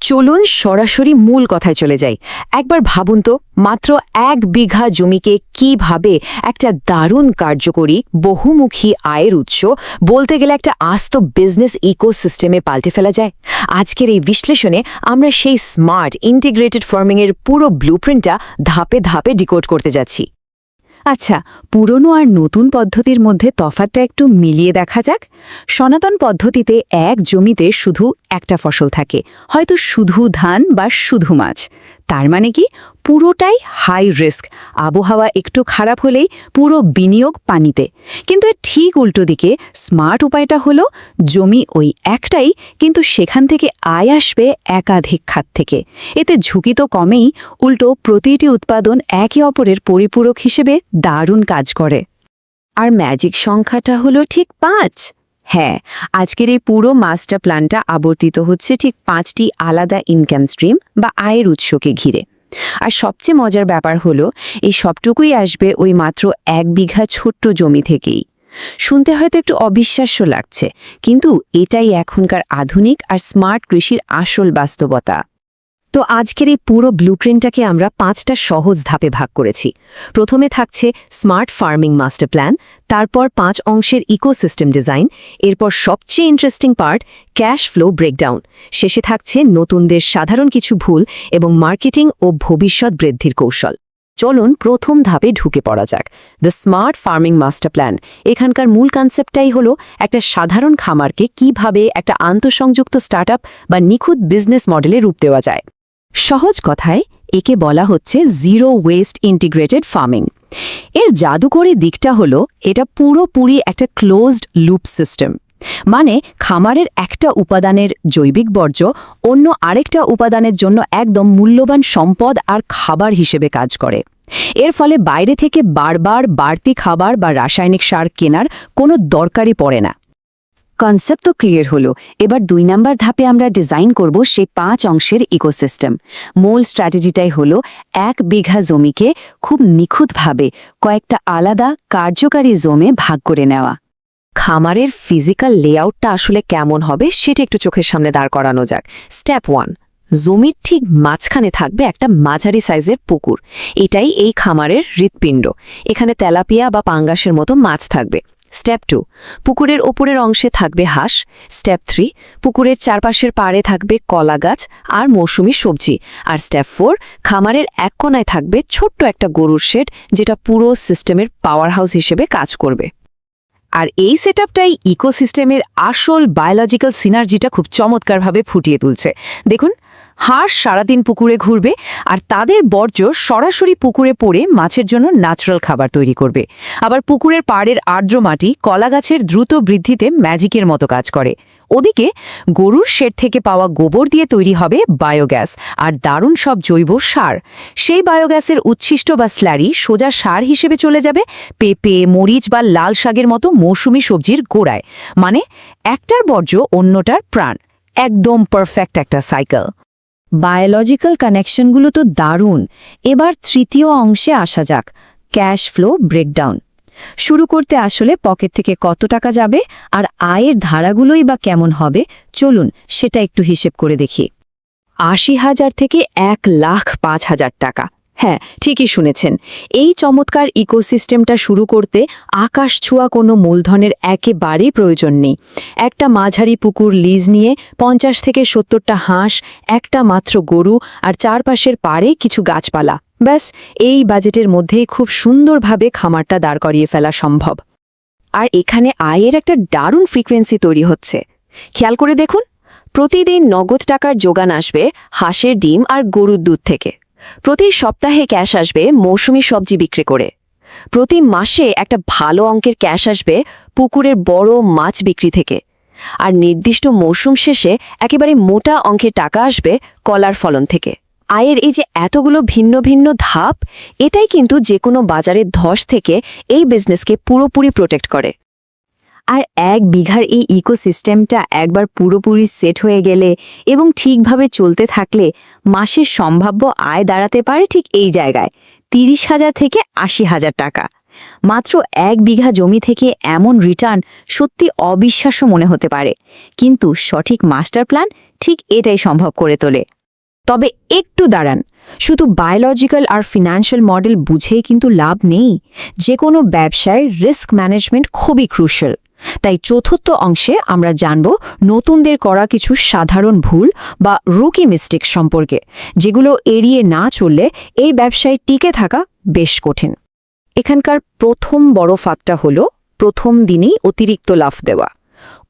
চলুন সরাসরি মূল কথায় চলে যাই। একবার ভাবুন তো, মাত্র 1 বিঘা জমিকে কিভাবে একটা দারুণ কার্যকরী বহুমুখী আয়ের উৎস, বলতে গেলে একটা আস্ত বিজনেস ইকোসিস্টেমে পাল্টে ফেলা যায়। আজকের এই বিশ্লেষণে আমরা সেই স্মার্ট ইন্টিগ্রেটেড ফার্মিংয়ের পুরো ব্লুপ্রিন্টটা ধাপে ধাপে ডিকোড করতে যাচ্ছি। আচ্ছা, পুরনো আর নতুন পদ্ধতির মধ্যে তফাৎটা একটু মিলিয়ে দেখা যাক। সনাতন পদ্ধতিতে এক জমিতে শুধু একটা ফসল থাকে, হয়তো শুধু ধান বা শুধু মাছ। তার মানে কি, পুরোটাই হাই রিস্ক, আবহাওয়া একটু খারাপ হলেই পুরো বিনিয়োগ পানিতে। কিন্তু এর ঠিক উল্টো দিকে স্মার্ট উপায়টা হলো জমি ওই একটাই, কিন্তু সেখান থেকে আয় আসবে একাধিক খাত থেকে। এতে ঝুঁকি তো কমেই, উল্টো প্রতিটি উৎপাদন একে অপরের পরিপূরক হিসেবে দারুণ কাজ করে। আর ম্যাজিক সংখ্যাটা হলো ঠিক 5। হ্যাঁ, আজকের এই পুরো মাস্টার প্ল্যানটা আবর্তিত হচ্ছে ঠিক 5টি আলাদা ইনকাম স্ট্রিম বা আয়ের উৎসকে ঘিরে। আর সবচেয়ে মজার ব্যাপার হলো, এই সবটুকুই আসবে ওই মাত্র 1 বিঘা ছোট্ট জমি থেকেই। শুনতে হয়তো একটু অবিশ্বাস্য লাগছে, কিন্তু এটাই এখনকার আধুনিক আর স্মার্ট কৃষির আসল বাস্তবতা। তো আজকের এই পুরো ব্লুপ্রিন্টটাকে আমরা 5টা সহজ ধাপে ভাগ করেছি। প্রথমে থাকছে স্মার্ট ফার্মিং মাস্টার প্ল্যান, তারপর 5 অংশের ইকোসিস্টেম ডিজাইন, এরপর সবচেয়ে interesting part cash flow breakdown, শেষে থাকছে নতুনদের সাধারণ কিছু ভুল এবং মার্কেটিং ও ভবিষ্যৎ বৃদ্ধির কৌশল। চলুন প্রথম ধাপে ঢুকে পড়া যাক, the smart farming master plan. এখানকার মূল কনসেপ্টটাই হলো একটা সাধারণ খামারকে কিভাবে একটা আন্তঃসংযুক্ত স্টার্টআপ বা নিখুঁত বিজনেস মডেলে রূপ দেওয়া যায়। সহজ কথায় একে বলা হচ্ছে জিরো ওয়েস্ট ইন্টিগ্রেটেড ফার্মিং। এর জাদুকরী দিকটা হলো, এটা পুরোপুরি একটা ক্লোজড লুপ সিস্টেম। মানে খামারের একটা উপাদানের জৈবিক বর্জ্য অন্য আরেকটা উপাদানের জন্য একদম মূল্যবান সম্পদ আর খাবার হিসেবে কাজ করে। এর ফলে বাইরে থেকে বারবার বাড়তি খাবার বা রাসায়নিক সার কেনার কোনো দরকারই পড়ে না। কনসেপ্ট তো ক্লিয়ার হলো। এবার 2 নাম্বার ধাপে আমরা ডিজাইন করব সেই 5 অংশের ইকোসিস্টেম। মূল স্ট্র্যাটেজিটাই হলো 1 বিঘা জমিকে খুব নিখুঁতভাবে কয়েকটা আলাদা কার্যকারী জোনে ভাগ করে নেওয়া। খামারের ফিজিক্যাল লেআউটটা আসলে কেমন হবে সেটা একটু চোখের সামনে দাঁড় করানো যাক। স্টেপ 1, জমির ঠিক মাঝখানে থাকবে একটা মাঝারি সাইজের পুকুর। এটাই এই খামারের হৃৎপিণ্ড। এখানে তেলাপিয়া বা পাঙ্গাসের মতো মাছ থাকবে। স্টেপ 2, পুকুরের ওপরের অংশে থাকবে হাঁস। স্টেপ 3, পুকুরের চারপাশের পাড়ে থাকবে কলা গাছ আর মৌসুমি সবজি। আর স্টেপ 4, খামারের এক কোণায় থাকবে ছোট্ট একটা গরুর শেড, যেটা পুরো সিস্টেমের পাওয়ার হাউস হিসেবে কাজ করবে। আর এই সেটআপটাই ইকোসিস্টেমের আসল বায়োলজিক্যাল সিনার্জিটা খুব চমৎকারভাবে ফুটিয়ে তুলছে। দেখুন, হাঁস সারাদিন পুকুরে ঘুরবে আর তাদের বর্জ্য সরাসরি পুকুরে পড়ে মাছের জন্য ন্যাচারাল খাবার তৈরি করবে। আবার পুকুরের পাড়ের আর্দ্র মাটি কলা গাছের দ্রুত বৃদ্ধিতে ম্যাজিকের মতো কাজ করে। ওদিকে গরুর শেড থেকে পাওয়া গোবর দিয়ে তৈরি হবে বায়োগ্যাস আর দারুণ সব জৈব সার। সেই বায়োগ্যাসের উচ্ছিষ্ট বা স্ল্যারি সোজা সার হিসেবে চলে যাবে পেঁপে, মরিচ বা লাল শাকের মতো মৌসুমি সবজির গোড়ায়। মানে একটার বর্জ্য অন্যটার প্রাণ। একদম পারফেক্ট একটা সাইকেল। বায়োলজিক্যাল কানেকশনগুলো তো দারুণ। এবার তৃতীয় অংশে আসা যাক, ক্যাশ ফ্লো ব্রেকডাউন। শুরু করতে আসলে পকেট থেকে কত টাকা যাবে আর আয়ের ধারাগুলোই বা কেমন হবে, চলুন সেটা একটু হিসেব করে দেখি। 80,000 থেকে 1,05,000 টাকা। হ্যাঁ, ঠিকই শুনেছেন। এই চমৎকার ইকোসিস্টেমটা শুরু করতে আকাশ ছোঁয়া কোনো মূলধনের একেবারেই প্রয়োজন নেই। একটা মাঝারি পুকুর লিজ নিয়ে 50 থেকে 70টা হাঁস, একটা মাত্র গরু আর চারপাশের পাড়ে কিছু গাছপালা, ব্যাস এই বাজেটের মধ্যেই খুব সুন্দরভাবে খামারটা দাঁড় করিয়ে ফেলা সম্ভব। আর এখানে আয়ের একটা দারুণ ফ্রিকোয়েন্সি তৈরি হচ্ছে। খেয়াল করে দেখুন, প্রতিদিন নগদ টাকার যোগান আসবে হাঁসের ডিম আর গরুর দুধ থেকে। প্রতি সপ্তাহে ক্যাশ আসবে মৌসুমি সবজি বিক্রি করে। প্রতি মাসে একটা ভালো অঙ্কের ক্যাশ আসবে পুকুরের বড় মাছ বিক্রি থেকে। আর নির্দিষ্ট মৌসুম শেষে একেবারে মোটা অঙ্কের টাকা আসবে কলার ফলন থেকে। আয়ের এই যে এতগুলো ভিন্ন ভিন্ন ধাপ, এটাই কিন্তু যে কোনো বাজারের ধস থেকে এই বিজনেসকে পুরোপুরি প্রোটেক্ট করে। আর 1 বিঘার এই ইকোসিস্টেমটা একবার পুরোপুরি সেট হয়ে গেলে এবং ঠিকভাবে চলতে থাকলে মাসের সম্ভাব্য আয় দাঁড়াতে পারে ঠিক এই জায়গায়, 30,000 থেকে 80,000 টাকা। মাত্র 1 বিঘা জমি থেকে এমন রিটার্ন সত্যি অবিশ্বাস্য মনে হতে পারে, কিন্তু সঠিক মাস্টার প্ল্যান ঠিক এটাই সম্ভব করে তোলে। তবে একটু দাঁড়ান, শুধু বায়োলজিক্যাল আর ফিনান্সিয়াল মডেল বুঝেই কিন্তু লাভ নেই। যে কোনো ব্যবসায় রিস্ক ম্যানেজমেন্ট খুবই ক্রুশাল। তাই চতুর্থ অংশে আমরা জানব নতুনদের করা কিছু সাধারণ ভুল বা রুকি মিস্টেক সম্পর্কে, যেগুলো এড়িয়ে না চললে এই ব্যবসায় টিকে থাকা বেশ কঠিন। এখানকার প্রথম বড় ফাঁদটা হলো প্রথম দিনই অতিরিক্ত লাফ দেওয়া।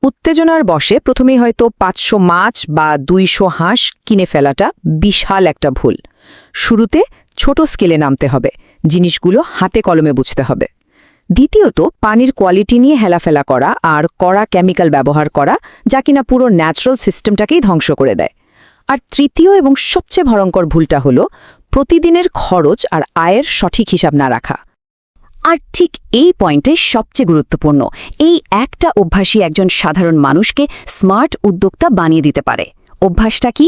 উত্তেজনার বশে প্রথমেই হয়তো 500 মাছ বা 200 হাঁস কিনে ফেলাটা বিশাল একটা ভুল। শুরুতে ছোট স্কেলে নামতে হবে, জিনিসগুলো হাতে কলমে বুঝতে হবে। দ্বিতীয়ত, পানির কোয়ালিটি নিয়ে হেলাফেলা করা আর কড়া কেমিক্যাল ব্যবহার করা, যা কিনা পুরো ন্যাচারাল সিস্টেমটাকেই ধ্বংস করে দেয়। আর তৃতীয় এবং সবচেয়ে ভয়ঙ্কর ভুলটা হলো প্রতিদিনের খরচ আর আয়ের সঠিক হিসাব না রাখা। আর ঠিক এই পয়েন্টে সবচেয়ে গুরুত্বপূর্ণ, এই একটা অভ্যাসই একজন সাধারণ মানুষকে স্মার্ট উদ্যোক্তা বানিয়ে দিতে পারে। অভ্যাসটা কি?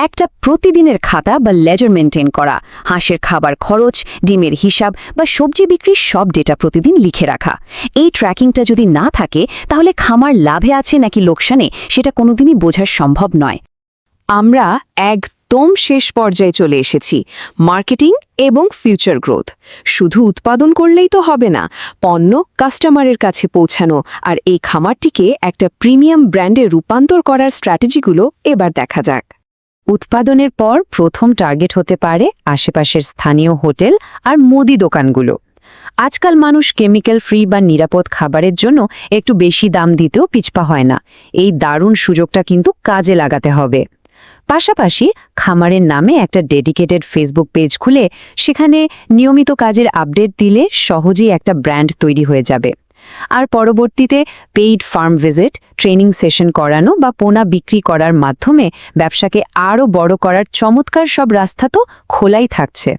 একটা প্রতিদিনের খাতা বা লেজার মেনটেন করা, হাঁসের খাবার খরচ, ডিমের হিসাব বা সবজি বিক্রির সব ডেটা প্রতিদিন লিখে রাখা। এই ট্র্যাকিংটা যদি না থাকে, তাহলে খামার লাভে আছে নাকি লোকসানে সেটা কোনোদিনই বোঝা সম্ভব নয়। আমরা একদম শেষ পর্যায়ে চলে এসেছি, মার্কেটিং এবং ফিউচার গ্রোথ। শুধু উৎপাদন করলেই তো হবে না, পণ্য কাস্টমারের কাছে পৌঁছানো আর এই খামারটিকে একটা প্রিমিয়াম ব্র্যান্ডে রূপান্তর করার স্ট্র্যাটেজিগুলো এবার দেখা যাক। উৎপাদনের পর প্রথম টার্গেট হতে পারে আশেপাশের স্থানীয় হোটেল আর মুদি দোকানগুলো। আজকাল মানুষ কেমিক্যাল ফ্রি বা নিরাপদ খাবারের জন্য একটু বেশি দাম দিতেও পিছপা হয় না। এই দারুণ সুযোগটা কিন্তু কাজে লাগাতে হবে। পাশাপাশি খামারের নামে একটা ডেডিকেটেড ফেসবুক পেজ খুলে সেখানে নিয়মিত কাজের আপডেট দিলে সহজেই একটা ব্র্যান্ড তৈরি হয়ে যাবে। আর পরবর্তীতে paid farm visit, training session করানো বা পোনা বিক্রি করার মাধ্যমে ব্যবসাকে আরও বড় করার চমৎকার সব রাস্তা তো খোলাই থাকছে।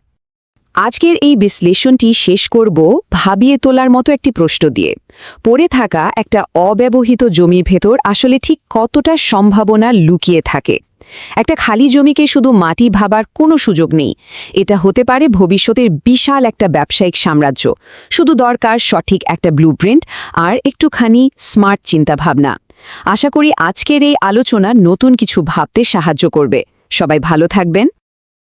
আজকের এই বিশ্লেষণটি শেষ করব ভাবিয়ে তোলার মতো একটি প্রশ্ন দিয়ে। পড়ে থাকা একটা অব্যবহৃত জমির ভেতর আসলে ঠিক কতটা সম্ভাবনা লুকিয়ে থাকে? একটা খালি জমিকে শুধু মাটি ভাবার কোনো সুযোগ নেই। এটা হতে পারে ভবিষ্যতের বিশাল একটা ব্যবসায়িক সাম্রাজ্য। শুধু দরকার সঠিক একটা ব্লুপ্রিন্ট আর একটুখানি স্মার্ট চিন্তাভাবনা। আশা করি আজকের এই আলোচনা নতুন কিছু ভাবতে সাহায্য করবে। সবাই ভালো থাকবেন।